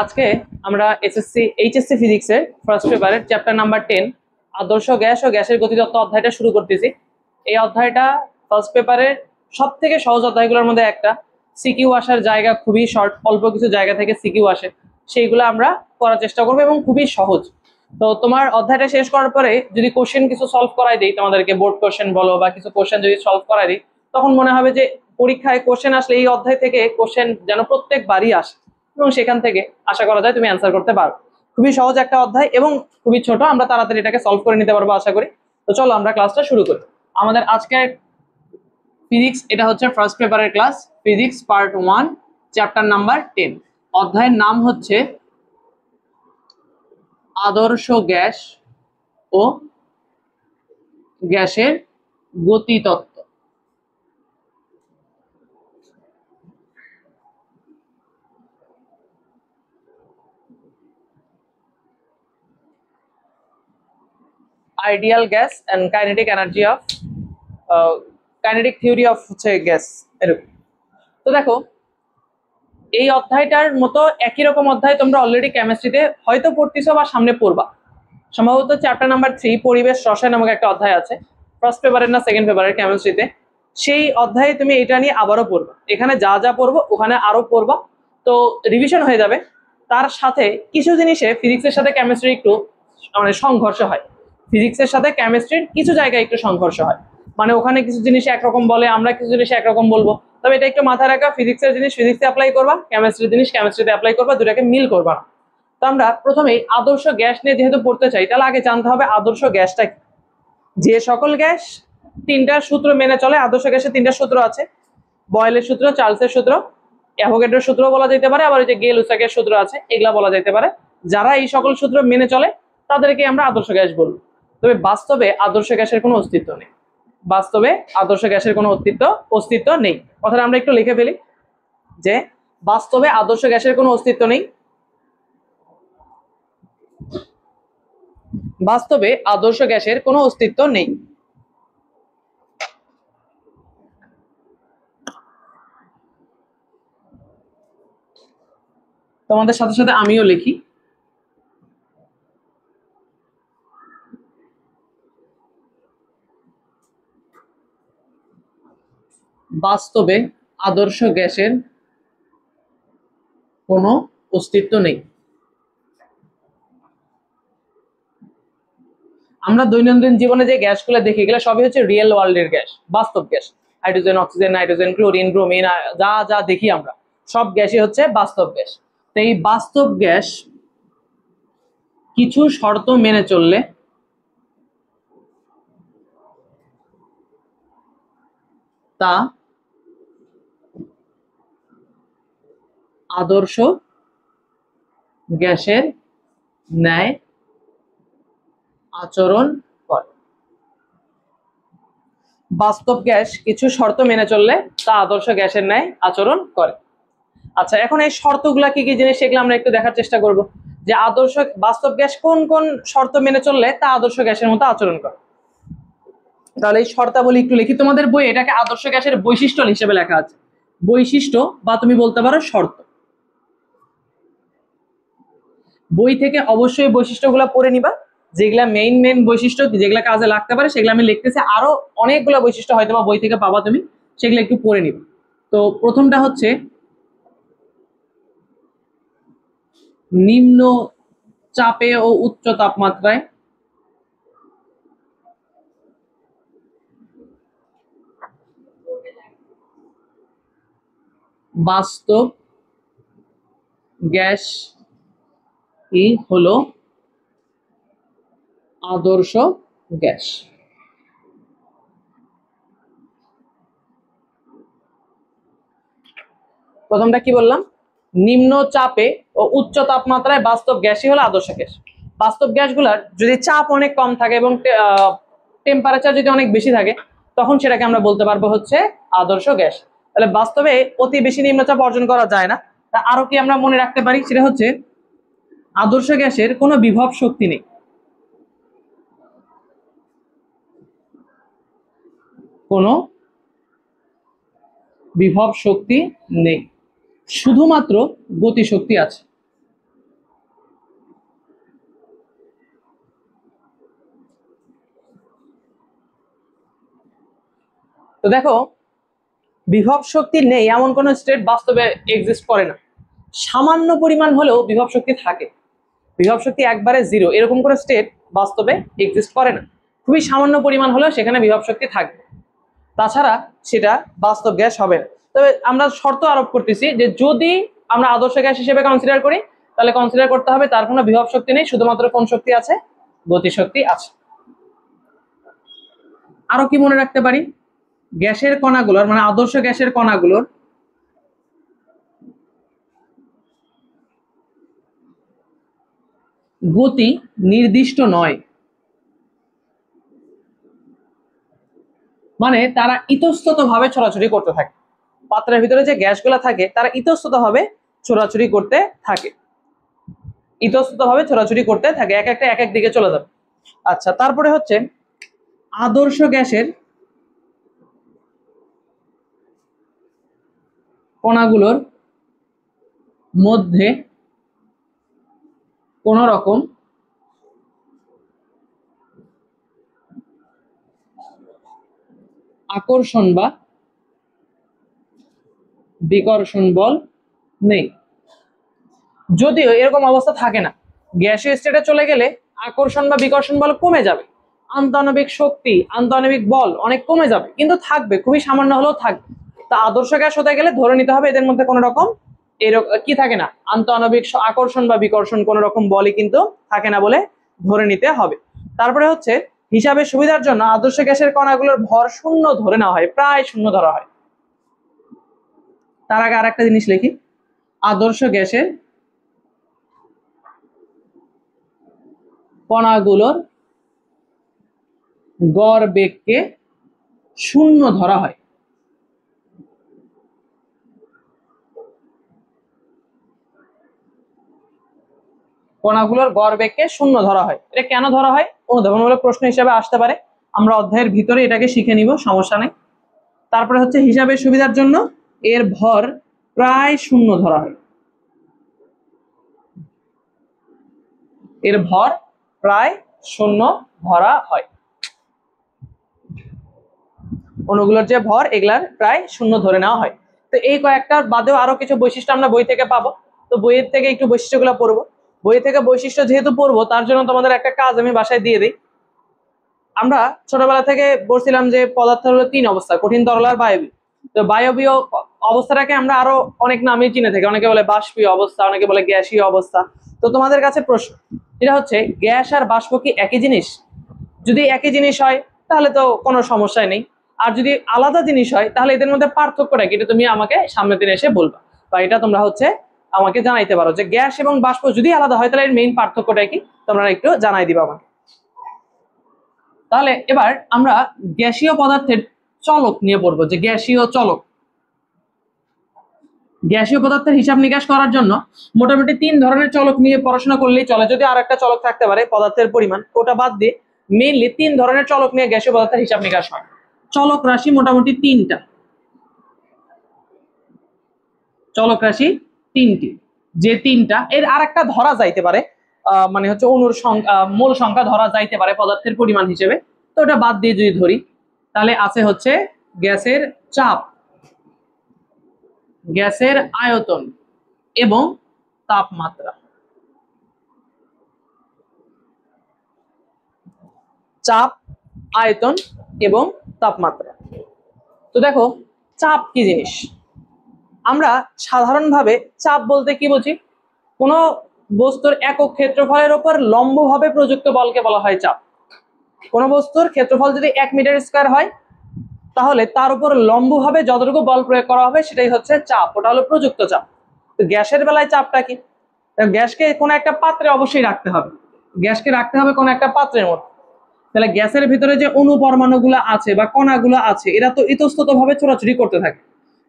আজকে আমরা এইচএসসি ফিজিক্সের ফার্স্ট পেপারের চ্যাপ্টার নাম্বার 10 আদর্শ গ্যাস ও গ্যাসের গতিতত্ত্ব অধ্যায়টা শুরু করতেছি। এই অধ্যায়টা ফার্স্ট পেপারের সব থেকে সহজ অধ্যায়গুলোর মধ্যে একটা। সিকিউ আসার জায়গা খুবই শর্ট, অল্প কিছু জায়গা থেকে সিকিউ আসে, সেইগুলো আমরা করার চেষ্টা করবো এবং খুবই সহজ। তো তোমার অধ্যায়টা শেষ করার পরে যদি কোশ্চেন কিছু সলভ করাই দিই, তোমাদেরকে বোর্ড কোশ্চেন বলো বা কিছু কোশ্চেন যদি সলভ করাই দিই, তখন মনে হবে যে পরীক্ষায় কোশ্চেন আসলে এই অধ্যায় থেকে কোশ্চেন যেন প্রত্যেকবারই আসে এবং সেখান থেকে আশা করা যায় তুমি অ্যান্সার করতে পারো। খুবই সহজ একটা অধ্যায় এবং খুবই ছোট, আমরা তাড়াতাড়ি এটাকে সলভ করে নিতে পারবো আশা করি। তো চলো আমরা ক্লাসটা শুরু করি। আমাদের আজকের ফিজিক্স, এটা হচ্ছে ফার্স্ট পেপারের class, physics part 1 chapter number 10। অধ্যায়ের নাম হচ্ছে আদর্শ গ্যাস ও গ্যাসের গতিতত্ত্ব। Ideal gas and kinetic energy of kinetic theory of হচ্ছে গ্যাস, এরকম। তো দেখো, এই অধ্যায়টার মতো একই রকম অধ্যায় তোমরা অলরেডি কেমিস্ট্রিতে হয়তো পড়তেছো বা সামনে পড়বা। সম্ভবত চ্যাপ্টার নাম্বার 3 পরিবেশ রসায়ন নামক একটা অধ্যায় আছে, ফার্স্ট পেপারের না সেকেন্ড পেপারের কেমিস্ট্রিতে। সেই অধ্যায়ে তুমি এটা নিয়ে আবারও পড়বা, এখানে যা যা পড়বো ওখানে আরো পড়বা, তো রিভিশন হয়ে যাবে। তার সাথে কিছু জিনিসে ফিজিক্সের সাথে কেমিস্ট্রি একটু মানে সংঘর্ষ হয়, ফিজিক্সের সাথে কেমিস্ট্রির কিছু জায়গায় একটু সংঘর্ষ হয়, মানে ওখানে কিছু জিনিস একরকম বলে, আমরা কিছু জিনিস একরকম বলবো। তবে এটা একটু মাথায় রাখা, ফিজিক্সের জিনিস ফিজিক্সে অ্যাপ্লাই করবা, কেমিস্ট্রির জিনিস কেমিস্ট্রিতে অ্যাপ্লাই করবা, দুটাকে মিল করবা না। তো আমরা প্রথমেই আদর্শ গ্যাস নিয়ে যেহেতু পড়তে চাই, তাহলে আগে জানতে হবে আদর্শ গ্যাসটা কি। যে সকল গ্যাস তিনটা সূত্র মেনে চলে, আদর্শ গ্যাসের তিনটা সূত্র আছে, বয়েলের সূত্র, চার্লসের সূত্র, অ্যাভোগাড্রোর সূত্র বলা যেতে পারে, আবার ওই যে গেল-লুসাকের সূত্র আছে, এগুলা বলা যেতে পারে। যারা এই সকল সূত্র মেনে চলে তাদেরকে আমরা আদর্শ গ্যাস বলবো। তবে বাস্তবে আদর্শ গ্যাসের কোনো অস্তিত্ব নেই, বাস্তবে আদর্শ গ্যাসের কোনো অস্তিত্ব নেই। কথাটা আমরা একটু লিখে ফেলি যে বাস্তবে আদর্শ গ্যাসের কোনো অস্তিত্ব নেই, বাস্তবে আদর্শ গ্যাসের কোনো অস্তিত্ব নেই। তোমাদের সাথে সাথে আমিও লিখি। বাস্তবে আদর্শ গ্যাসের কোনো অস্তিত্ব নেই। আমরা দৈনন্দিন জীবনে যে গ্যাসগুলো দেখি, এগুলো সবই হচ্ছে রিয়েল ওয়ার্ল্ডের গ্যাস, বাস্তব gas. Hydrogen, oxygen, nitrogen, chlorine, bromine, যা যা দেখি আমরা সব গ্যাসই হচ্ছে বাস্তব গ্যাস। তো এই বাস্তব গ্যাস কিছু শর্ত মেনে চললে তা আদর্শ গ্যাসের ন্যায় আচরণ করে। বাস্তব গ্যাস কিছু শর্ত মেনে চললে তা আদর্শ গ্যাসের ন্যায় আচরণ করে। আচ্ছা, এখন এই শর্তগুলা কি কি জিনিস, সেগুলো আমরা একটু দেখার চেষ্টা করব যে আদর্শ বাস্তব গ্যাস কোন কোন শর্ত মেনে চললে তা আদর্শ গ্যাসের মতো আচরণ করে। তাহলে এই শর্তাবলী একটু লিখি, তোমাদের বই এটাকে আদর্শ গ্যাসের বৈশিষ্ট্য হিসেবে লেখা আছে, বৈশিষ্ট্য বা তুমি বলতে পারো শর্ত। বই থেকে অবশ্যই বৈশিষ্ট্যগুলো পড়ে নিবা, যেগুলা মেইন বৈশিষ্ট্য, যেগুলা কাজে লাগতে পারে সেগুলো আমি লিখতেছি। আরো অনেকগুলো বৈশিষ্ট্য হয়তো বা বই থেকে পাবা তুমি, সেগুলো একটু পড়ে নিবা। তো প্রথমটা হচ্ছে নিম্ন চাপে ও উচ্চ তাপমাত্রায় বাস্তব গ্যাস হলো আদর্শ গ্যাস। প্রথমটা কি বললাম, নিম্ন চাপে ও উচ্চ তাপমাত্রায় বাস্তব গ্যাসই হলো আদর্শ গ্যাস। বাস্তব গ্যাসগুলোর যদি চাপ অনেক কম থাকে এবং টেম্পারেচার যদি অনেক বেশি থাকে, তখন সেটাকে আমরা বলতে পারবো হচ্ছে আদর্শ গ্যাস। তাহলে বাস্তবে অতি বেশি নিম্নচাপ অর্জন করা যায় না। তা আরো কি আমরা মনে রাখতে পারি, সেটা হচ্ছে আদর্শ গ্যাসের কোনো বিভব শক্তি নেই, কোনো বিভব শক্তি নেই, শুধুমাত্র গতি শক্তি আছে। তো দেখো, বিভব শক্তি নেই এমন কোনো স্টেট বাস্তবে এক্সিস্ট করে না। সামান্য পরিমাণ হলেও বিভব শক্তি থাকে। বিভব শক্তি একবারে জিরো এরকম কোনো স্টেট বাস্তবে এক্সিস্ট করে না। খুবই সামান্য পরিমাণ হলেও সেখানে বিভব শক্তি থাকবে, তাছাড়া সেটা বাস্তব গ্যাস হবে না। তবে আমরা শর্ত আরোপ করতেছি যে যদি আমরা আদর্শ গ্যাস হিসেবে কনসিডার করি, তাহলে কনসিডার করতে হবে তার কোনো বিভব শক্তি নেই, শুধুমাত্র কোন শক্তি আছে? গতিশক্তি আছে। আরো কি মনে রাখতে পারি? গ্যাসের কণাগুলোর মানে আদর্শ গ্যাসের কণাগুলোর গতি নির্দিষ্ট নয়, মানে তারা ইতস্তত ভাবে ছড়াছড়ি করতে থাকে। পাত্রের ভিতরে যে গ্যাসগুলো থাকে তারা ইতস্তত ভাবে ছড়াছড়ি করতে থাকে, ইতস্তত ভাবে ছড়াছড়ি করতে থাকে, এক একটা এক এক দিকে চলে যাবে। আচ্ছা, তারপরে হচ্ছে আদর্শ গ্যাসের কণাগুলোর মধ্যে কোন রকম আকর্ষণ বা বিকর্ষণ বল নেই। যদিও এরকম অবস্থা থাকে না, গ্যাসীয় স্টেটে চলে গেলে আকর্ষণ বা বিকর্ষণ বল কমে যাবে, আন্তঃআণবিক শক্তি আন্তঃআণবিক বল অনেক কমে যাবে, কিন্তু থাকবে, খুবই সামান্য হলেও থাকবে। তা আদর্শ গ্যাস হতে গেলে ধরে নিতে হবে এদের মধ্যে কোনো রকম কি থাকে না, আন্তঃআণবিক আকর্ষণ বা বিকর্ষণ কোনো রকম বলই কিন্তু থাকে না বলে ধরে নিতে হবে। তারপরে হচ্ছে হিসাবের সুবিধার জন্য আদর্শ গ্যাসের কণাগুলোর ভর শূন্য ধরে নেওয়া হয়, প্রায় শূন্য ধরা হয়। তার আগে আর একটা জিনিস লিখি, আদর্শ গ্যাসের কণাগুলোর গড় বেগকে শূন্য ধরা হয়। কণাগুলোর গড় বেগকে শূন্য ধরা হয়। এটা কেন ধরা হয় অনুধাবনমূলক প্রশ্ন হিসেবে আসতে পারে, আমরা অধ্যায়ের ভিতরে এটাকে শিখে নিব, সমস্যা নেই। তারপরে হচ্ছে হিসাবের সুবিধার জন্য এর ভর প্রায় শূন্য ধরা হয়, এর ভর প্রায় শূন্য ধরা হয়। অণুগুলোর যে ভর এগুলার প্রায় শূন্য ধরে নেওয়া হয়। তো এই কয়েকটার বাদেও আরো কিছু বৈশিষ্ট্য আমরা বই থেকে পাবো, তো বইয়ের থেকে একটু বৈশিষ্ট্যগুলো পড়বো। বই থেকে বৈশিষ্ট্য যেহেতু পড়বো তার জন্য তোমাদের একটা কাজ আমি বাসায় দিয়ে দিই। আমরা ছোটবেলা থেকে বলছিলাম যে পদার্থ হলো তিন অবস্থা, কঠিন, তরল আর বায়বীয়। তো বায়বীয় অবস্থাটাকে আমরা আরো অনেক নামে চিনে থাকি, অনেকে বলে বাষ্পীয় অবস্থা, অনেকে বলে গ্যাসীয় অবস্থা। তো তোমাদের কাছে প্রশ্ন যেটা হচ্ছে, গ্যাস আর বাষ্প কি একই জিনিস? যদি একই জিনিস হয় তাহলে তো কোনো সমস্যাই নেই, আর যদি আলাদা জিনিস হয় তাহলে এদের মধ্যে পার্থক্যটা কি, এটা তুমি আমাকে সামনের দিনে এসে বলবা, বা এটা তোমরা হচ্ছে আমাকে জানাইতে পারো যে গ্যাস এবং বাষ্প যদি আলাদা হয় তাহলে এর মেইন পার্থক্যটা কি, তোমরা একটু জানাই দিবা আমাকে। তাহলে এবার আমরা গ্যাসীয় পদার্থের চলক নিয়ে পড়বো, যে গ্যাসীয় চলক। গ্যাসীয় পদার্থের হিসাব নিকাশ করার জন্য মোটামুটি তিন ধরনের চলক নিয়ে পড়াশোনা করলেই চলে, যদি আর একটা চলক থাকতে পারে পদার্থের পরিমাণ, ওটা বাদ দিয়ে মেইনলি তিন ধরনের চলক নিয়ে গ্যাসীয় পদার্থের হিসাব নিকাশ হয়। চলক রাশি মোটামুটি তিনটা, চলক রাশি তিনটি, যে তিনটা এর আর একটা ধরা যাইতে পারে, মানে হচ্ছে অণুর সংখ্যা, মোল সংখ্যা ধরা যাইতে পারে পদার্থের পরিমাণ হিসেবে, তো ওটা বাদ দিয়ে যদি ধরি তাহলে আছে হচ্ছে গ্যাসের চাপ, গ্যাসের আয়তন এবং তাপমাত্রা। চাপ, আয়তন এবং তাপমাত্রা। তো দেখো চাপ কি জিনিস, আমরা সাধারণভাবে চাপ বলতে কি বুঝি, কোনো বস্তুর একক ক্ষেত্রফলের উপর লম্বভাবে প্রযুক্ত বলকে বলা হয় চাপ। কোনো বস্তুর ক্ষেত্রফল যদি 1 মিটার স্কয়ার হয় তাহলে তার উপর লম্বভাবে যতটুকু বল প্রয়োগ করা হবে সেটাই হচ্ছে চাপ, ওটা হলো প্রযুক্ত চাপ। তো গ্যাসের বেলায় চাপটা কি, গ্যাসকে কোনো একটা পাত্রে অবশ্যই রাখতে হবে, গ্যাসকে রাখতে হবে কোনো একটা পাত্রের মধ্যে। তাহলে গ্যাসের ভিতরে যে অণু পরমাণুগুলো আছে বা কণাগুলো আছে এরা তো ইতস্তত ভাবে ছোড়াছুড়ি করতে থাকে।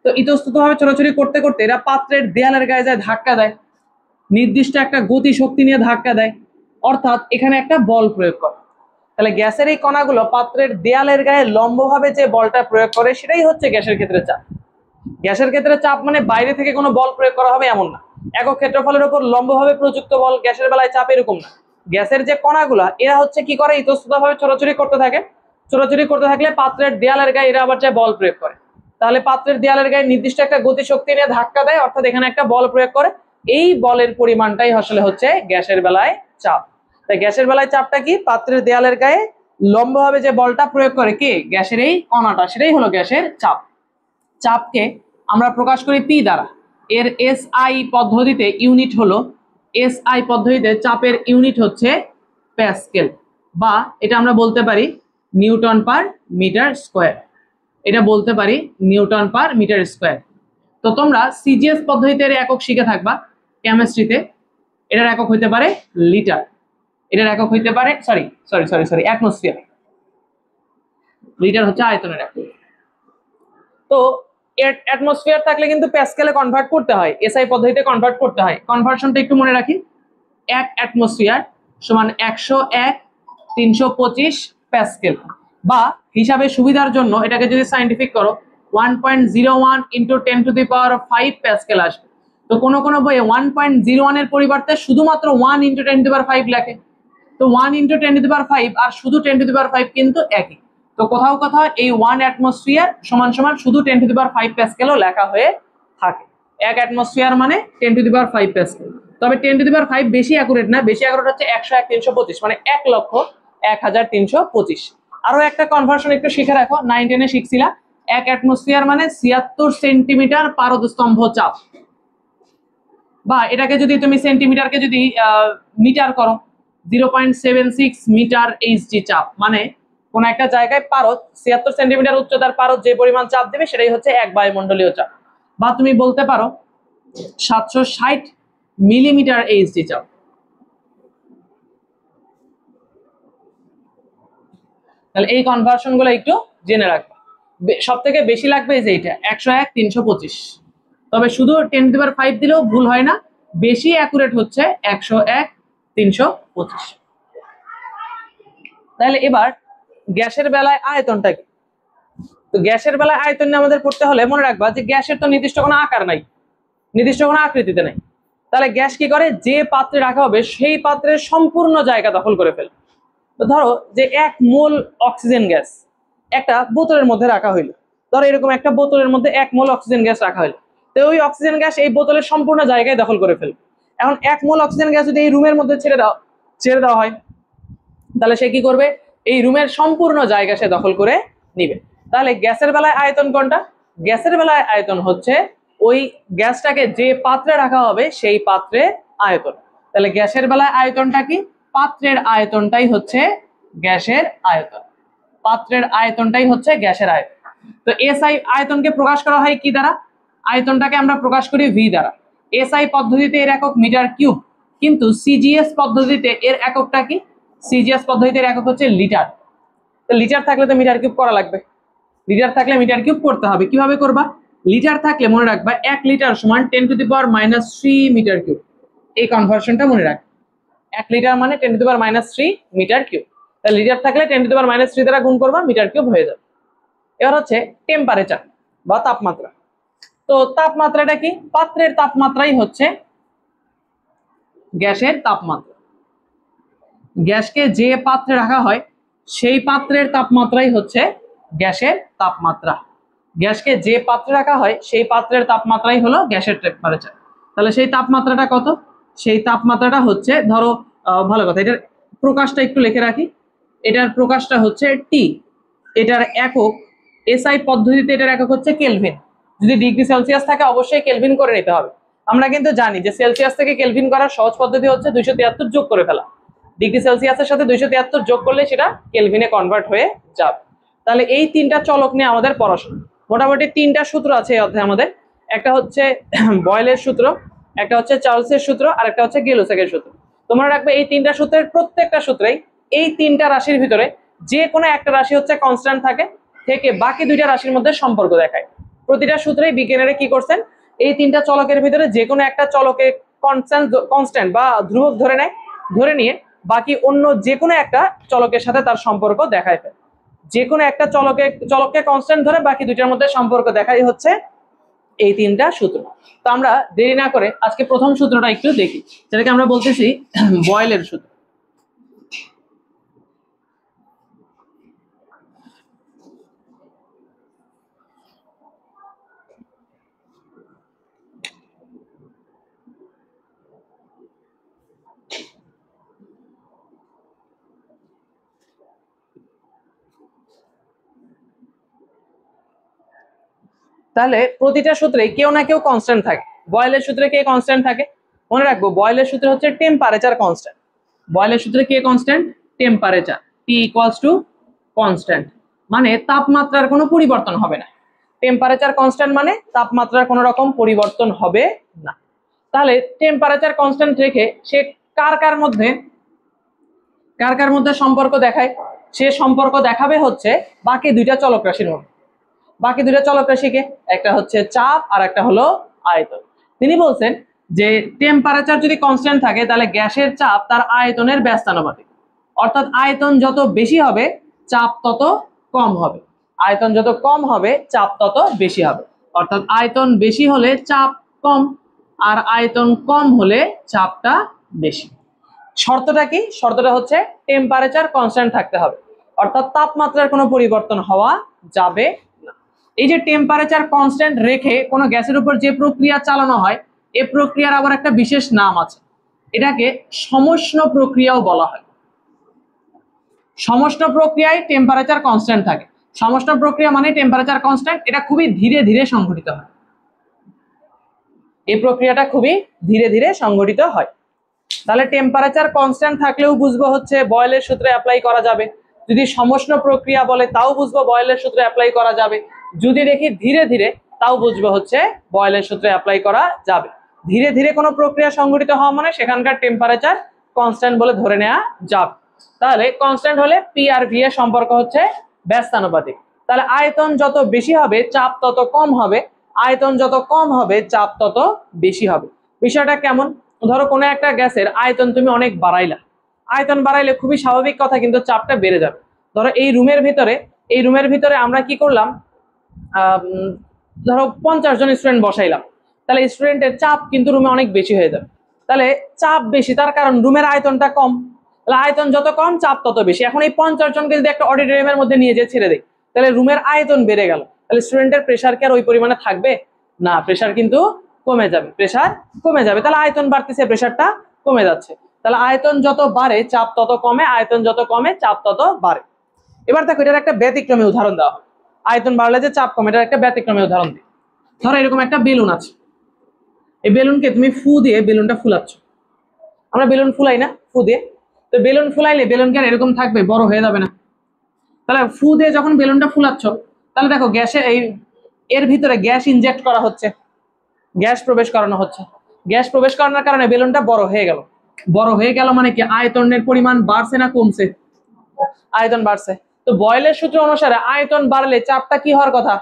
তো ইতস্তত ভাবে ছোড়াছুড়ি করতে করতে এরা পাত্রের দেয়ালের গায়ে যায় ধাক্কা দেয়, নির্দিষ্ট একটা গতি শক্তি নিয়ে ধাক্কা দেয়, অর্থাৎ এখানে একটা বল প্রয়োগ করে। তাহলে গ্যাসের এই কণাগুলো পাত্রের দেয়ালের গায়ে লম্বভাবে যে বলটা প্রয়োগ করে সেটাই হচ্ছে গ্যাসের ক্ষেত্রে চাপ। গ্যাসের ক্ষেত্রে চাপ মানে বাইরে থেকে কোনো বল প্রয়োগ করা হবে এমন না, একক ক্ষেত্রফলের উপর লম্বভাবে প্রযুক্ত বল গ্যাসের বেলায় চাপ এরকম না। গ্যাসের যে কণাগুলা এরা হচ্ছে কি করে, ইতস্তত ভাবে ছড়াছড়ি করতে থাকে, ছোটাছুটি করতে থাকলে পাত্রের দেয়ালের গায়ে এরা আবার চায় বল প্রয়োগ করে, তাহলে পাত্রের দেয়ালের গায়ে নির্দিষ্ট একটা গতিশক্তি নিয়ে ধাক্কা দেয়, অর্থাৎ এখানে একটা বল প্রয়োগ করে। এই বলের পরিমাণটাই আসলে হচ্ছে গ্যাসের বেলায় চাপ। তাই গ্যাসের বেলায় চাপটা কি, পাত্রের দেয়ালের গায়ে লম্বভাবে যে বলটা প্রয়োগ করে কে, গ্যাসের এই কণাটা, সেটাই হলো গ্যাসের চাপ। চাপকে আমরা প্রকাশ করি পি দ্বারা। এর এসআই পদ্ধতিতে ইউনিট হলো, এসআই পদ্ধতিতে চাপের ইউনিট হচ্ছে প্যাসকেল, বা এটা আমরা বলতে পারি নিউটন পার মিটার স্কোয়ার, এটা বলতে পারি নিউটন পার মিটার স্কোয়ার। তো তোমরা সিজিএস পদ্ধতিতে একক শিখে থাকবা কেমিস্ট্রিতে, এটার একক হইতে পারে লিটার, এটার একক হইতে পারে সরি অ্যাটমসফিয়ার, লিটার হচ্ছে আয়তনের একক। তো অ্যাটমসফিয়ার থাকলে কিন্তু প্যাসকেলে কনভার্ট করতে হয়, এসআই পদ্ধতিতে কনভার্ট করতে হয়। কনভার্সনটা একটু মনে রাখি, 1 অ্যাটমসফিয়ার সমান 101/325 প্যাসকেল, বা হিসাবে সুবিধার জন্য এটাকে যদি সায়েন্টিফিক করো 1.01 × 10⁵ প্যাসকেল আসবে। তো কোনো কোনো বইয়ে 1.01 এর পরিবর্তে শুধুমাত্র 1 × 10⁵ লেখে। তো 1 × 10⁵ আর শুধু 10⁵ কিন্তু একই। তো কোথাও কোথাও এই 1 অ্যাটমসফিয়ার সমান সমান শুধু 10⁵ প্যাসকেলও লেখা হয়ে থাকে। 1 অ্যাটমসফিয়ার মানে 10⁵ প্যাসকেল। তবে 10⁵ বেশি অ্যাকুরেট না, বেশি অ্যাকুরেট হচ্ছে 101/325, মানে 1,01,325। আরো একটা কনভার্সন একটু শিখে রাখো, 9 10 এ শিখছিলা। 1 অ্যাটমসফিয়ার মানে 76 সেন্টিমিটার পারদস্তম্ভ চাপ, বা এটাকে যদি তুমি সেন্টিমিটারকে যদি মিটার করো 0.76 মিটার এইচজি চাপ, মানে কোন একটা জায়গায় পারদ 76 সেন্টিমিটার উচ্চতার পারদ যে পরিমাণ চাপ দেবে সেটাই হচ্ছে 1 বায়ুমণ্ডলীয় চাপ। বা তুমি বলতে পারো 760 মিলিমিটার এইচজি চাপ। তাহলে এই কনভার্সন গুলো একটু জেনে রাখবে। সব থেকে বেশি লাগবে যে এটা 101/325, তবে শুধু 10⁵ দিলেও ভুল হয় না, বেশি অ্যাকুরেট হচ্ছে 101/325। তাহলে এবার গ্যাসের বেলায় আয়তনটা কি? তো গ্যাসের বেলায় আয়তন নিয়ে আমাদের পড়তে হলে মনে রাখবা যে গ্যাসের তো নির্দিষ্ট কোনো আকার নাই, নির্দিষ্ট কোনো আকৃতিতে নাই। তাহলে গ্যাস কি করে, যে পাত্রে রাখা হবে সেই পাত্রের সম্পূর্ণ জায়গা দখল করে ফেলে। তো ধরো যে 1 মোল অক্সিজেন গ্যাস একটা বোতলের মধ্যে রাখা হইলো, ধরো এরকম একটা বোতলের মধ্যে 1 মোল অক্সিজেন গ্যাস রাখা হইলো, তো ওই অক্সিজেন গ্যাস এই বোতলের সম্পূর্ণ জায়গায় দখল করে ফেলবে। এখন 1 মোল অক্সিজেন গ্যাস যদি এই রুমের মধ্যে ছেড়ে দেওয়া হয়, তাহলে সে কি করবে, এই রুমের সম্পূর্ণ জায়গা সে দখল করে নিবে। তাহলে গ্যাসের বেলায় আয়তন কোনটা, গ্যাসের বেলায় আয়তন হচ্ছে ওই গ্যাসটাকে যে পাত্রে রাখা হবে সেই পাত্রে আয়তন। তাহলে গ্যাসের বেলায় আয়তনটা কি, পাত্রের আয়তনটাই হচ্ছে গ্যাসের আয়তন, পাত্রের আয়তনটাই হচ্ছে গ্যাসের আয়তন। তো এসআই আয়তনকে প্রকাশ করা হয় কি দ্বারা, আয়তনটাকে আমরা প্রকাশ করি ভি দ্বারা। এসআই পদ্ধতিতে এর একক মিটার কিউব, কিন্তু সিজিএস পদ্ধতিতে এর এককটা কি, সিজিএস পদ্ধতিতে এর একক হচ্ছে লিটার। তো লিটার থাকলে তো মিটার কিউব করা লাগবে, লিটার থাকলে মিটার কিউব করতে হবে। কিভাবে করবা, লিটার থাকলে মনে রাখবা 1 লিটার সমান 10⁻³ মিটার কিউব, এই কনভার্সনটা মনে রাখবে। 1 লিটার মানে 10⁻³ মিটার কিউব। তাহলে লিটার থাকলে 10⁻³ দ্বারা গুণ করবা, মিটার কিউব হয়ে যাবে। এবার হচ্ছে টেম্পারেচার বা তাপমাত্রা। তো তাপমাত্রাটা কি, পাত্রের তাপমাত্রাই হচ্ছে গ্যাসের তাপমাত্রা। গ্যাসকে যে পাত্রে রাখা হয় সেই পাত্রের তাপমাত্রাই হচ্ছে গ্যাসের তাপমাত্রা। গ্যাসকে যে পাত্রে রাখা হয় সেই পাত্রের তাপমাত্রাই হলো গ্যাসের টেম্পারেচার। তাহলে সেই তাপমাত্রাটা কত, সেই তাপমাত্রাটা হচ্ছে, ধরো ভালো কথা, এটার প্রকাশটা একটু লিখে রাখি, এটার প্রকাশটা হচ্ছে টি, এটার একক এসআই পদ্ধতিতে এটার একক হচ্ছে কেলভিন। যদি ডিগ্রি সেলসিয়াস থাকে অবশ্যই কেলভিন করে নিতে হবে। আমরা কিন্তু জানি যে সেলসিয়াস থেকে কেলভিন করার সহজ পদ্ধতি হচ্ছে 273 যোগ করে ফেলা, ডিগ্রি সেলসিয়াসের সাথে 273 যোগ করলে সেটা কেলভিনে কনভার্ট হয়ে যাবে। তাহলে এই 3টা চলক নিয়ে আমাদের পড়াশোনা। মোটামুটি 3টা সূত্র আছে এই অধ্যায়ে আমাদের, একটা হচ্ছে বয়েলের সূত্র, একটা হচ্ছে চার্লসের সূত্র, আর একটা হচ্ছে গেলোসেকের সূত্র। তোমরা রাখবে এই 3টা সূত্রের প্রত্যেকটা সূত্রেই এই 3টা রাশির ভিতরে যে কোনো একটা রাশি হচ্ছে কনস্ট্যান্ট থাকে, থেকে বাকি 2টা রাশির মধ্যে সম্পর্ক দেখায়। প্রতিটা সূত্রেই বিজ্ঞানীরা কি করছেন, এই 3টা চলকের ভিতরে যে কোনো একটা চলকে কনস্ট্যান্ট বা ধ্রুবক ধরে নেয়, ধরে নিয়ে বাকি অন্য যে কোনো একটা চলকের সাথে তার সম্পর্ক দেখায় ফেলে। যে কোনো একটা চলককে কনস্ট্যান্ট ধরে বাকি 2টার মধ্যে সম্পর্ক দেখাই হচ্ছে এই 3টা সূত্র। তো আমরা দেরি না করে আজকে প্রথম সূত্রটা একটু দেখি, যেটাকে আমরা বলতেছি বয়েলের সূত্র। তাহলে প্রতিটা সূত্রে কেউ না কেউ কনস্ট্যান্ট থাকে। বয়েলের সূত্রে কে কনস্ট্যান্ট থাকে? মনে রাখবো, বয়েলের সূত্রে হচ্ছে টেম্পারেচার কনস্ট্যান্ট। বয়েলের সূত্রে কে constant? Temperature, T equals to constant, মানে তাপমাত্রার কোনো পরিবর্তন হবে না। টেম্পারেচার কনস্ট্যান্ট মানে তাপমাত্রার কোনো রকম পরিবর্তন হবে না। তাহলে টেম্পারেচার কনস্ট্যান্ট রেখে সে কার কার মধ্যে সম্পর্ক দেখায়? সে সম্পর্ক দেখাবে হচ্ছে বাকি দুইটা চলক রাশির মধ্যে। বাকি দুইটা চলক রাশিকে, একটা হচ্ছে চাপ আর একটা হলো আয়তন। তিনি বলছেন যে টেম্পারেচার যদি কনস্ট্যান্ট থাকে তাহলে গ্যাসের চাপ তার আয়তনের ব্যস্তানুপাতিক, অর্থাৎ আয়তন যত বেশি হবে চাপ তত কম হবে, আয়তন যত কম হবে চাপ তত বেশি হবে। অর্থাৎ আয়তন বেশি হলে চাপ কম, আর আয়তন কম হলে চাপটা বেশি। শর্তটা কি? শর্তটা হচ্ছে টেম্পারেচার কনস্ট্যান্ট থাকতে হবে, অর্থাৎ তাপমাত্রার কোনো পরিবর্তন হওয়া যাবে না। এই যে টেম্পারেচার কনস্ট্যান্ট রেখে কোনো গ্যাসের উপর যে প্রক্রিয়া চালানো হয়, এই প্রক্রিয়ার আবার একটা বিশেষ নাম আছে, এটাকে সমষ্ণ প্রক্রিয়াও বলা হয়। সমষ্ণ প্রক্রিয়ায় টেম্পারেচার কনস্ট্যান্ট থাকে। সমষ্ণ প্রক্রিয়া মানে টেম্পারেচার কনস্ট্যান্ট, এটা খুবই ধীরে ধীরে সংঘটিত হয়। এই প্রক্রিয়াটা খুবই ধীরে ধীরে সংঘটিত হয়। তাহলে টেম্পারেচার কনস্ট্যান্ট থাকলেও বুঝবো হচ্ছে বয়েলের সূত্রে অ্যাপ্লাই করা যাবে। যদি সমষ্ণ প্রক্রিয়া বলে তাও বুঝবো বয়েলের সূত্রে অ্যাপ্লাই করা যাবে। যদি দেখি ধীরে ধীরে তাও বুঝবো হচ্ছে বয়েলের সূত্রে অ্যাপ্লাই করা যাবে। ধীরে ধীরে কোনো প্রক্রিয়া সংঘটিত হওয়া মানে সেখানকার টেম্পারেচার কনস্ট্যান্ট বলে ধরে নেওয়া যাবে। তাহলে কনস্ট্যান্ট হলে পি আর ভি এর সম্পর্ক হচ্ছে ব্যস্তানুপাতিক। তাহলে আয়তন যত বেশি হবে চাপ তত কম হবে, আয়তন যত কম হবে চাপ তত বেশি হবে। বিষয়টা কেমন? ধরো কোনো একটা গ্যাসের আয়তন তুমি অনেক বাড়াইলা, আয়তন বাড়াইলে খুবই স্বাভাবিক কথা কিন্তু চাপটা বেড়ে যাবে। ধরো এই রুমের ভিতরে আমরা কি করলাম, ধরো 50 জন স্টুডেন্ট বসাইলাম, তাহলে স্টুডেন্টের চাপ কিন্তু রুমে অনেক বেশি হয়ে যাবে। তাহলে চাপ বেশি, তার কারণ রুমের আয়তনটা কম, তাহলে আয়তন যত কম চাপ তত বেশি। এখন এই 50 জনকে যদি একটা অডিটোরিয়ামের মধ্যে নিয়ে যেয়ে ছেড়ে দেয়, তাহলে রুমের আয়তন বেড়ে গেল, তাহলে স্টুডেন্টের প্রেশার কি আর ওই পরিমাণে থাকবে? না, প্রেশার কিন্তু কমে যাবে, প্রেশার কমে যাবে। তাহলে আয়তন বাড়তেছে, প্রেশারটা কমে যাচ্ছে। তাহলে আয়তন যত বাড়ে চাপ তত কমে, আয়তন যত কমে চাপ তত বাড়ে। এবার দেখো এটার একটা ব্যতিক্রমী উদাহরণ দেওয়া হয়। আয়তন বাড়লে যে চাপ কমে, এটার একটা ব্যতিক্রমী উদাহরণ দিই। ধরো এরকম একটা বেলুন আছে, এই বেলুনকে তুমি ফু দিয়ে বেলুনটা ফুলাচ্ছ। আমরা বেলুন ফুলাই না ফু দিয়ে? তো বেলুন ফুলাইলে বেলুন কি আর এরকম থাকবে? বড় হয়ে যাবে না? তাহলে ফু দিয়ে যখন বেলুনটা ফুলাচ্ছ, তাহলে দেখো গ্যাসে এর ভিতরে গ্যাস ইনজেক্ট করা হচ্ছে, গ্যাস প্রবেশ করানো হচ্ছে। গ্যাস প্রবেশ করানোর কারণে বেলুনটা বড় হয়ে গেল। বড় হয়ে গেল মানে কি আয়তনের পরিমাণ বাড়ছে না কমছে? আয়তন বাড়ছে। তো বয়েলের সূত্র অনুসারে আয়তন বাড়লে চাপটা কি হওয়ার কথা?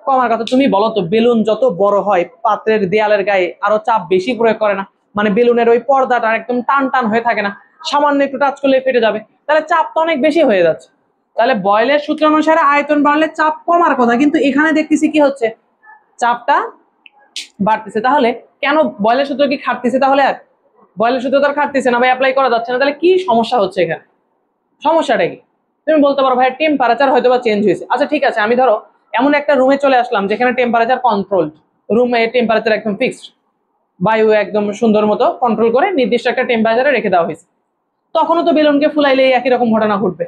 কমার কথা। তুমি বলো তো, বেলুন যত বড় হয় পাত্রের দেয়ালের গায়ে আরো চাপ বেশি প্রয়োগ করে না? মানে বেলুনের ওই পর্দাটা একদম টান টান হয়ে থাকে না, সামান্য একটু টাচ করলে ফেটে যাবে, তাহলে চাপ তো অনেক বেশি হয়ে যাচ্ছে। তাহলে বয়েলের সূত্র অনুসারে আয়তন বাড়লে চাপ কমার কথা, কিন্তু এখানে দেখতেছি কি হচ্ছে, চাপটা বাড়তেছে। তাহলে কেন বয়েলের সূত্র কি খাটতেছে? তাহলে আর বয়েলের সূত্র তো আর খাটতেছে না ভাই, অ্যাপ্লাই করা যাচ্ছে না, তাহলে কি সমস্যা হচ্ছে এখানে? সমস্যাটা কি? তুমি বলতে পারো ভাই টেম্পারেচার হয়তো বা চেঞ্জ হয়েছে। আচ্ছা ঠিক আছে, আমি ধরো এমন একটা রুমে চলে আসলাম যেখানে টেম্পারেচার কন্ট্রোলড, রুমে টেম্পারেচার একদম ফিক্সড, বায়ু একদম সুন্দর মতো কন্ট্রোল করে নির্দিষ্ট একটা টেম্পারেচারে রেখে দেওয়া হয়েছে। তখনও তো বেলুনকে ফুলাইলে একই রকম ঘটনা ঘটবে।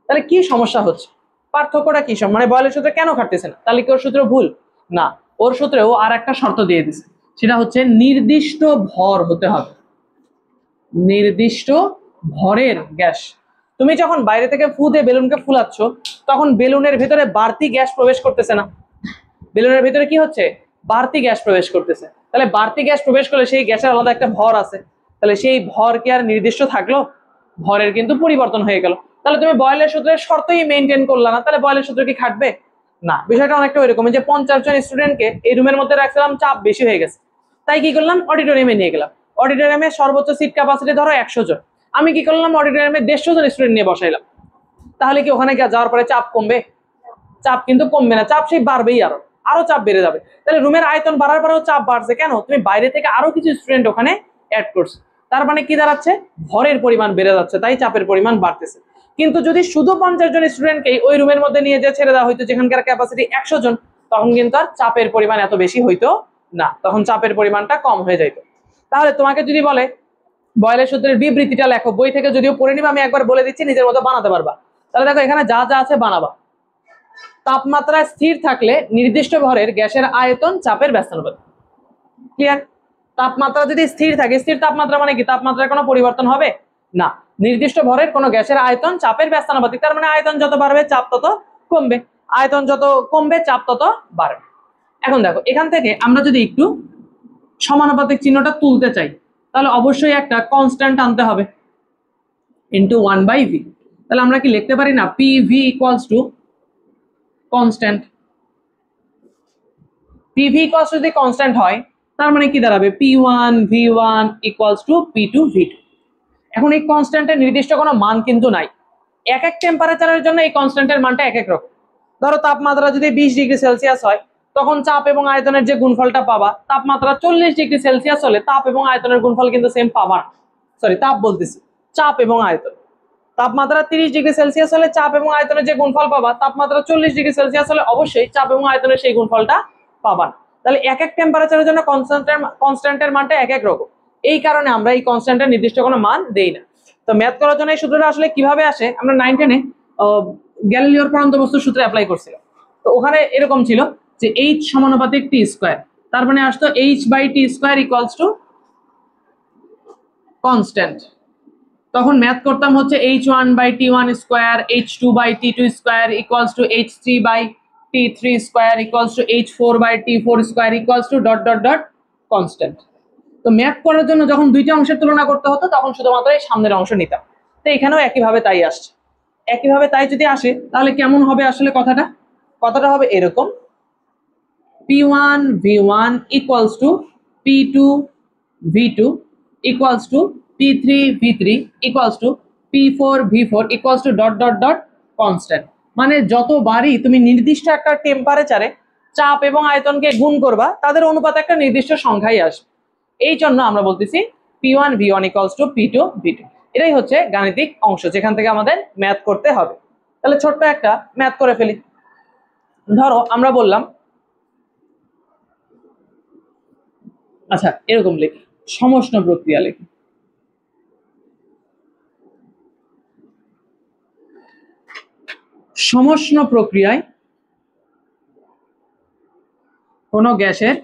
তাহলে কি সমস্যা হচ্ছে? পার্থক্যটা কি? মানে বয়েলের সূত্রে কেন খাটতেছে না? তাহলে কি ওর সূত্র ভুল? না, ওর সূত্রে ও আর একটা শর্ত দিয়ে দিছে, সেটা হচ্ছে নির্দিষ্ট ভর হতে হবে। নির্দিষ্ট ভরের গ্যাস। তুমি যখন বাইরে থেকে ফু দিয়ে বেলুনকে ফুলাচ্ছ, তখন বেলুনের ভিতরে বাড়তি গ্যাস প্রবেশ করতেছে না? বেলুনের ভিতরে কি হচ্ছে? বাড়তি গ্যাস প্রবেশ করতেছে। তাহলে বাড়তি গ্যাস প্রবেশ করলে সেই গ্যাসের আলাদা একটা ভর আছে, তাহলে সেই ভর কি আর নির্দিষ্ট থাকলো? ভরের কিন্তু পরিবর্তন হয়ে গেল। তাহলে তুমি বয়েলের সূত্রের শর্তই মেনটেন করলা না, তাহলে বয়েলের সূত্র কি খাটবে? না। বিষয়টা অনেকটা ওইরকম, যে 50 জন স্টুডেন্টকে এই রুমের মধ্যে রাখছিলাম, চাপ বেশি হয়ে গেছে, তাই কি করলাম, অডিটোরিয়ামে নিয়ে গেলাম। অডিটোরিয়ামে সর্বোচ্চ সিট ক্যাপাসিটি ধরো 100 জন, আমি কি করলাম, অডিটোরিয়ামে 150 জন স্টুডেন্ট নিয়ে বসাইলাম। তাহলে কি ওখানে যাওয়ার পরে চাপ কমবে? চাপ কিন্তু কমবে না, চাপ সেই বাড়বেই, আরো চাপ বেড়ে যাবে। তাহলে রুমের আয়তন বাড়ার পরেও চাপ বাড়ছে কেন? তুমি বাইরে থেকে আরো কিছু স্টুডেন্ট ওখানে অ্যাড করছো, তার মানে কি দাঁড়াচ্ছে, ভরের পরিমাণ বেড়ে যাচ্ছে, তাই চাপের পরিমাণ বাড়তেছে। কিন্তু যদি শুধু 50 জন স্টুডেন্টকেই ওই রুমের মধ্যে নিয়ে যে ছেড়ে দেওয়া হইতো যেখানকার ক্যাপাসিটি 100 জন, তখন কিন্তু আর চাপের পরিমাণ এত বেশি হইতো না, তখন চাপের পরিমাণটা কম হয়ে যাইতো। তাহলে তোমাকে যদি বলে বয়েলের সূত্রের বিবৃতিটা লেখো, বই থেকে যদিও পড়ে নিবা, আমি একবার বলে দিচ্ছি, নিজের মতো বানাতে পারবা। তাহলে দেখো এখানে যা যা আছে বানাবা। তাপমাত্রা স্থির থাকলে নির্দিষ্ট ভরের গ্যাসের আয়তন চাপের ব্যস্তানুপাতিক। ক্লিয়ার? তাপমাত্রা যদি স্থির থাকে, স্থির তাপমাত্রা মানে কি? তাপমাত্রার কোনো পরিবর্তন হবে না। নির্দিষ্ট ভরের কোনো গ্যাসের আয়তন চাপের ব্যস্তানুপাতিক, তার মানে আয়তন যত বাড়বে চাপ তত কমবে, আয়তন যত কমবে চাপ তত বাড়বে। এখন দেখো, এখান থেকে আমরা যদি একটু সমানুপাতিক চিহ্নটা তুলতে চাই, তাহলে অবশ্যই একটা কনস্ট্যান্ট আনতে হবে, ইন্টু 1/v। তাহলে আমরা কি লিখতে পারি না, PV equals to constant. PV equals যদি কনস্ট্যান্ট হয়, তার মানে কি দাঁড়াবে, P1 V1 equals to P2 V2। এখন এই কনস্ট্যান্টের নির্দিষ্ট কোনো মান কিন্তু নাই, এক এক টেম্পারেচারের জন্য এই কনস্ট্যান্টের মানটা এক এক রকম। ধরো তাপমাত্রা যদি 20 ডিগ্রি সেলসিয়াস হয়, তখন চাপ এবং আয়তনের যে গুণফলটা পাবা, তাপমাত্রা 40 ডিগ্রি সেলসিয়াস হলে তাপ এবং আয়তনের গুণফল কিন্তু সেম পাবা না। সরি, তাপ বলতেছি, চাপ এবং আয়তন। তাপমাত্রা 30 ডিগ্রি সেলসিয়াস হলে চাপ এবং আয়তনের যে গুণফল পাবা, তাপমাত্রা 40 ডিগ্রি সেলসিয়াস হলে অবশ্যই চাপ এবং আয়তনের সেই গুণফলটা পাবা না। তাহলে এক এক টেম্পারেচারের জন্য কনস্ট্যান্টের মানটা এক এক রকম। এই কারণে আমরা এই কনস্ট্যান্টের নির্দিষ্ট কোনো মান দেই না। তো ম্যাথ করার জন্য এই সূত্রটা আসলে কিভাবে আসে, আমরা 9-10-এ গ্যালিলিওর পরন্ত বস্তুর সূত্রে অ্যাপ্লাই করছিলাম। তো ওখানে এরকম ছিল যে H সমানুপাতিক T স্কয়ার, তার মানে আসতো H/T square equals to constant. তখন ম্যাথ করতাম হচ্ছে H1/T1 square, H2/T2 square equals to H3/T3 square equals to H4/T4 square equals to dot dot dot constant. তো ম্যাথ করার জন্য যখন দুইটা অংশের তুলনা করতে হতো, তখন শুধুমাত্র এই সামনের অংশ নিতাম। তো এখানেও একইভাবে তাই আসছে। একইভাবে তাই যদি আসে, তাহলে কেমন হবে আসলে কথাটা হবে এরকম, P1 V1 equals to P2 V2 equals to P3 V3 equals to P4 V4 equals to dot dot dot constant. মানে যতবারই তুমি নির্দিষ্ট একটা টেম্পারেচারে চাপ এবং আয়তনকে গুণ করবা, তাদের অনুপাতে একটা নির্দিষ্ট সংখ্যাই আসবে। এই জন্য আমরা বলতেছি P1 V1 equals to P2 V2। এটাই হচ্ছে গাণিতিক অংশ, যেখান থেকে আমাদের ম্যাথ করতে হবে। তাহলে ছোট্ট একটা ম্যাথ করে ফেলি। ধরো আমরা বললাম, আচ্ছা এরকম লিখি, সমষ্ণ প্রক্রিয়া লিখি। সমষ্ণ প্রক্রিয়ায় কোন গ্যাসের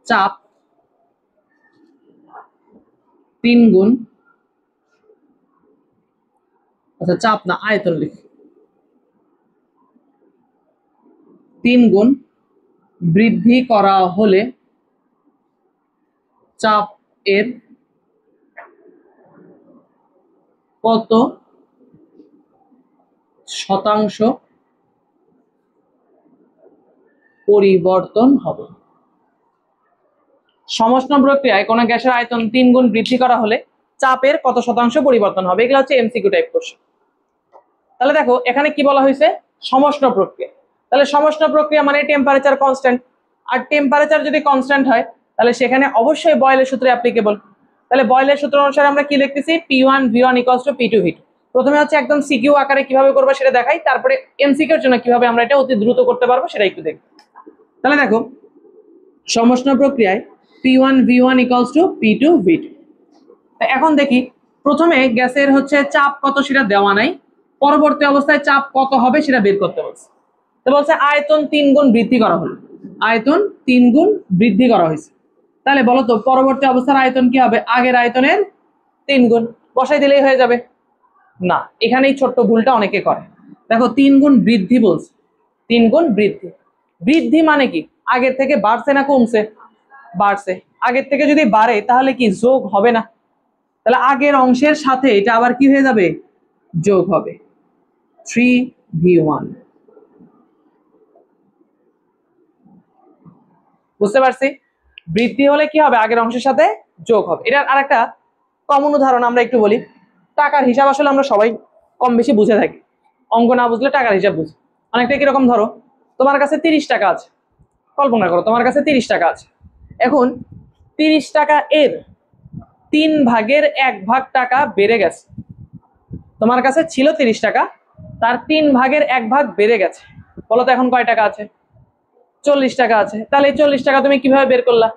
চাপ 3 গুণ, আচ্ছা চাপ না, আয়তন লিখি, 3 গুণ বৃদ্ধি করা হলে চাপ এর কত শতাংশ পরিবর্তন হবে। সমষ্ণ প্রক্রিয়ায় কোন গ্যাসের আয়তন 3 গুণ বৃদ্ধি করা হলে চাপের কত শতাংশ পরিবর্তন হবে। এগুলো হচ্ছে এমসিকিউ টাইপ কোশ্চেন। তাহলে দেখো এখানে কি বলা হয়েছে, সমষ্ণ প্রক্রিয়া। তাহলে সমষ্ণ প্রক্রিয়া মানে টেম্পারেচার কনস্ট্যান্ট, আর টেম্পারেচার যদি কনস্ট্যান্ট হয়, তাহলে সেখানে অবশ্যই বয়েলের সূত্র অ্যাপ্লিকেবল। তাহলে বয়েলের সূত্র অনুসারে আমরা কি লিখতেছি, P1 V1 equals to P2 V2। প্রথমে হচ্ছে একদম সিকিউ আকারে কিভাবে করবো সেটা দেখাই, তারপরে এমসিকিউর জন্য কিভাবে আমরা এটা অতি দ্রুত করতে পারবো সেটা একটু দেখব। তাহলে দেখো, সমষ্ণ প্রক্রিয়ায় P1 V1 equals to P2 V2। এখন দেখি, প্রথমে গ্যাসের হচ্ছে চাপ কত সেটা দেওয়া নাই, পরবর্তী অবস্থায় চাপ কত হবে সেটা বের করতে বলছে। তো বলছে আয়তন 3 গুণ বৃদ্ধি করা হলো, আয়তন 3 গুণ বৃদ্ধি করা হয়েছে। তাহলে বলো তো পরবর্তী অবস্থার আয়তন কি হবে, আগের আয়তনের 3 গুণ, বসাই দিলেই হয়ে যাবে। না, এখানেই ছোট্ট ভুলটা অনেকে করে। দেখো 3 গুণ বৃদ্ধি বলছে, 3 গুণ বৃদ্ধি, বৃদ্ধি মানে কি, আগের থেকে বাড়ছে না কমছে, বাড়ছে। আগের থেকে যদি বাড়ে তাহলে কি যোগ হবে না, তাহলে আগের অংশের সাথে এটা আবার কি হয়ে যাবে, যোগ হবে, 3V1। বুঝতে পারছি, বৃদ্ধি হলে কি হবে, আগের অংশের সাথে যোগ হবে। এটার আরেকটা কমন উদাহরণ আমরা একটু বলি। টাকার হিসাব আসলে আমরা সবাই কম বেশি বুঝে থাকি, অঙ্ক না বুঝলে টাকার হিসাব বুঝি। অনেকটা কিরকম, ধরো তোমার কাছে 30 টাকা আছে, কল্পনা করো তোমার কাছে 30 টাকা আছে। এখন 30 টাকা এর 3 ভাগের 1 ভাগ টাকা বেড়ে গেছে। তোমার কাছে ছিল 30 টাকা, তার 3 ভাগের 1 ভাগ বেড়ে গেছে। বলো তো এখন কয় টাকা আছে, 40 টাকা আছে। তাহলে এই 40 টাকা তুমি কিভাবে বের করলা,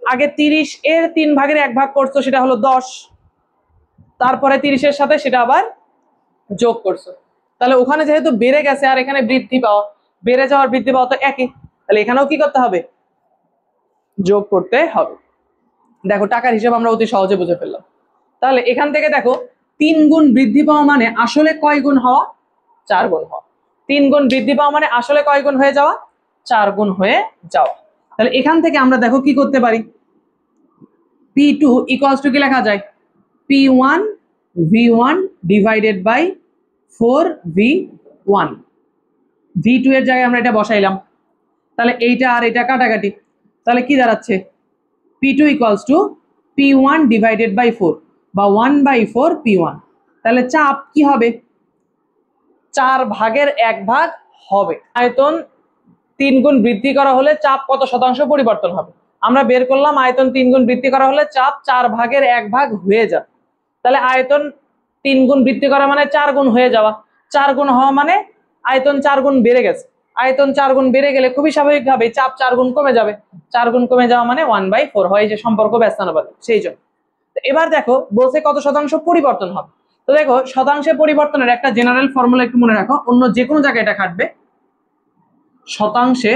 আগে 30 এর 3 ভাগের 1 ভাগ করছো, সেটা হলো 10, তারপরে 30 এর সাথে সেটা আবার যোগ করছো, তাহলে ওখানে যেহেতু বেড়ে গেছে আর এখানে বৃদ্ধি পাওয়া, বেড়ে যাওয়ার বৃদ্ধি পাওয়া তো একই, তাহলে এখানেও কি করতে হবে, যোগ করতে হবে। দেখো টাকার হিসাব আমরা অতি সহজে বুঝে ফেললাম। তাহলে এখান থেকে দেখো 3 গুণ বৃদ্ধি পাওয়া মানে আসলে কয় গুণ হওয়া, 4 গুণ হওয়া। 3 গুণ বৃদ্ধি পাওয়া মানে আসলে কয় গুণ হয়ে যাওয়া, 4 গুণ হয়ে যাওয়া। তাহলে এখান থেকে আমরা দেখো কি করতে পারি, P2 ইকুয়ালস টু কি লেখা যায়, P1 V1 divided by 4V1, V2 এর জায়গায় আমরা এটা বসাইলাম, তাহলে এইটা আর এটা কাটাকাটি, তাহলে কি দাঁড়াচ্ছে, P2 equals to P1 divided by 4 বা 1/4 P1। তাহলে চাপ কি হবে, 4 ভাগের 1 ভাগ হবে। আয়তন 3 গুণ বৃদ্ধি করা হলে চাপ কত শতাংশ পরিবর্তন হবে, আমরা বের করলাম আয়তন 3 গুণ বৃদ্ধি করা হলে চাপ 4 ভাগের 1 ভাগ হয়ে যাবে। তাহলে আয়তন 3 গুণ বৃদ্ধি করা মানে 4 গুণ হয়ে যাওয়া, 4 গুণ হওয়া মানে আয়তন 4 গুণ বেড়ে গেছে, আয়তন 4 গুণ বেড়ে গেলে খুবই স্বাভাবিকভাবে চাপ 4 গুণ কমে যাবে, 4 গুণ কমে যাওয়া মানে 1/4 হয়, যে সম্পর্ক ব্যস্তানুপাতিক সেই জন্য। এবার দেখো বলছে কত শতাংশ পরিবর্তন হবে। তো দেখো শতাংশে পরিবর্তনের একটা জেনারেল ফর্মুলা একটু মনে রাখো, অন্য যে কোনো জায়গায় এটা খাটবে। শতাংশে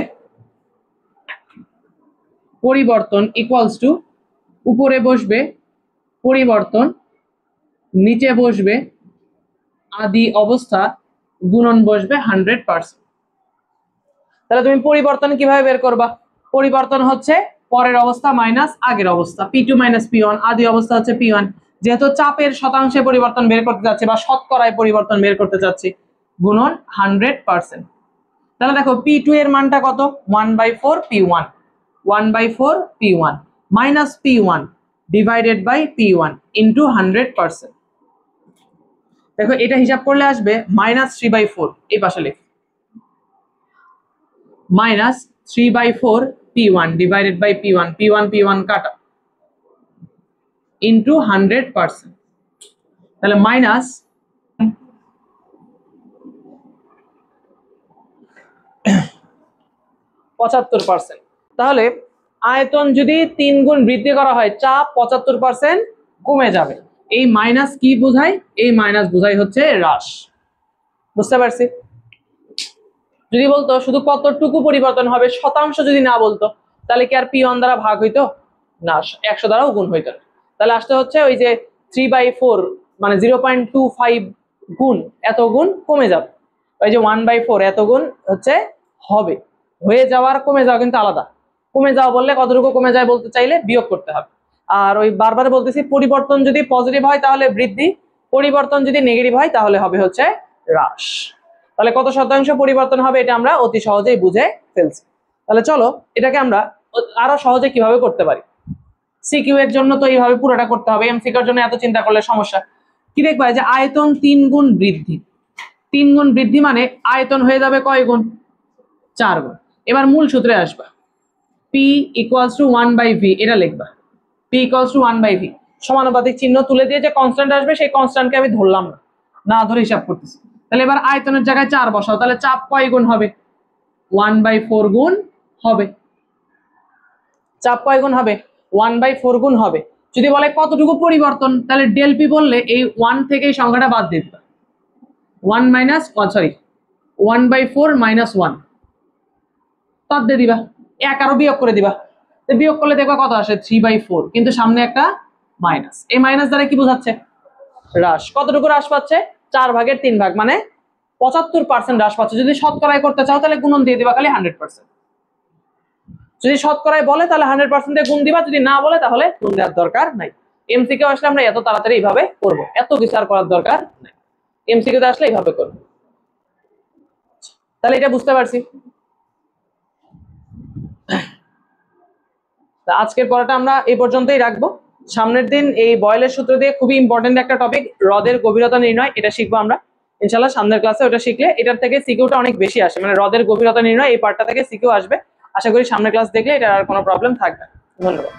পরিবর্তন ইকুয়ালস টু উপরে বসবে পরিবর্তন, নিচে বসবে আদি অবস্থা, গুণন বসবে 100%। তাহলে তুমি পরিবর্তন কিভাবে বের করবা, পরিবর্তন হচ্ছে পরের অবস্থা মাইনাস আগের অবস্থা, P2 মাইনাস P1, আদি অবস্থা হচ্ছে P1, যেহেতু চাপের শতাংশে পরিবর্তন বের করতে যাচ্ছি বা শতকরায় পরিবর্তন বের করতে যাচ্ছি, গুণন 100%। তাহলে দেখো P2 এর মানটা কত, 1/4 P1, 1/4 P1 minus P1 divided by P1 into 100%। দেখো এটা হিসাব করলে আসবে -3/4, এই পাশে লিখ, minus 3/4 P1 divided by P1, P1 কাটা ইন্টু 100%, তাহলে মাইনাস 75%। তাহলে আয়তন যদি 3 গুণ বৃদ্ধি করা হয় চাপ 75% কমে যাবে। এই মাইনাস কি বোঝায়, এই মাইনাস বোঝায় হচ্ছে হ্রাস। বুঝতে পারছি? যদি বলতো শুধু কতটুকু পরিবর্তন হবে, শতাংশ যদি না বলতো, তাহলে কি আর P1 দ্বারা ভাগ হইতো না, 100 দ্বারাও গুণ হইতো না। তাহলে আসতে হচ্ছে ওই যে 3/4 মানে 0.25 গুণ, এত গুণ কমে যাবে। ওই যে 1/4 এত গুণ হচ্ছে হবে, হয়ে যাওয়ার কমে যাওয়া কিন্তু আলাদা। কমে যাওয়া বললে কতটুকু কমে যায় বলতে চাইলে বিয়োগ করতে হবে। আর ওই বারবার বলতেছি পরিবর্তন যদি পজিটিভ হয় তাহলে বৃদ্ধি, পরিবর্তন যদি নেগেটিভ হয় তাহলে হবে হচ্ছে হ্রাস। তাহলে কত শতাংশ পরিবর্তন হবে এটা আমরা অতি সহজেই বুঝে ফেলছি। তাহলে চলো এটাকে আমরা আরো সহজে কিভাবে করতে পারি। সিকিউ এর জন্য তো এইভাবে পুরোটা করতে হবে, এমসিকিউর জন্য এত চিন্তা করলে সমস্যা। কি দেখবা যে আয়তন 3 গুণ বৃদ্ধি, 3 গুণ বৃদ্ধি মানে আয়তন হয়ে যাবে কয় গুণ, 4 গুণ। এবার মূল সূত্রে আসবা, P ইকুয়ালস টু 1/V, এটা লিখবা, P ইকুয়ালস টু 1/V, সমানুপাতিক চিহ্ন তুলে দিয়ে যে কনস্ট্যান্ট আসবে সেই কনস্ট্যান্টকে আমি ধরলাম না ধরে হিসাব করতেছি। তাহলে এবার আয়তনের জায়গায় 4 বসাও, তাহলে চাপ কয় গুণ হবে, 1/4 গুণ হবে। চাপ কয় গুণ হবে, 1/4 গুণ হবে। যদি বলে কতটুকু পরিবর্তন, তাহলে ডেল পি বললে এই 1 থেকে এই সংখ্যাটা বাদ দিয়ে দিবা, 1/4 মাইনাস 1 বাদ দিয়ে দিবা, 1 আরো বিয়োগ করে দিবা, বিয়োগ করলে দেখবা কত আসে 3/4, কিন্তু সামনে একটা মাইনাস, এই মাইনাস দ্বারা কি বোঝাচ্ছে, হ্রাস। কতটুকু হ্রাস পাচ্ছে, 4 ভাগের 3 ভাগ মানে 75% হ্রাস পাচ্ছে। যদি শতকরায় করতে চাও তাহলে গুণন দিয়ে দিবা খালি 100%, যদি শতকরায় বলে তাহলে 100% দিয়ে গুণ দিবা, যদি না বলে তাহলে গুণ দেওয়ার দরকার নাই। এমসিকিউ আসলে আমরা এত তাড়াতাড়ি এইভাবে করব, এত বিচার করার দরকার নাই, এমসিকিউতে আসলে এইভাবে করব। তাহলে এটা বুঝতে পারছি। আজকের পড়াটা আমরা এই পর্যন্তই রাখবো। সামনের দিন এই বয়েলের সূত্র দিয়ে খুবই ইম্পর্টেন্ট একটা টপিক, হ্রদের গভীরতা নির্ণয়, এটা শিখবো আমরা ইনশাআল্লাহ সামনের ক্লাসে। ওটা শিখলে এটার থেকে সিকিউটা অনেক বেশি আসে, মানে হ্রদের গভীরতা নির্ণয় এই পার্টটা থেকে সিকিউ আসবে। আশা করি সামনের ক্লাস দেখলে এটা আর কোনো প্রবলেম থাকবে না। ধন্যবাদ।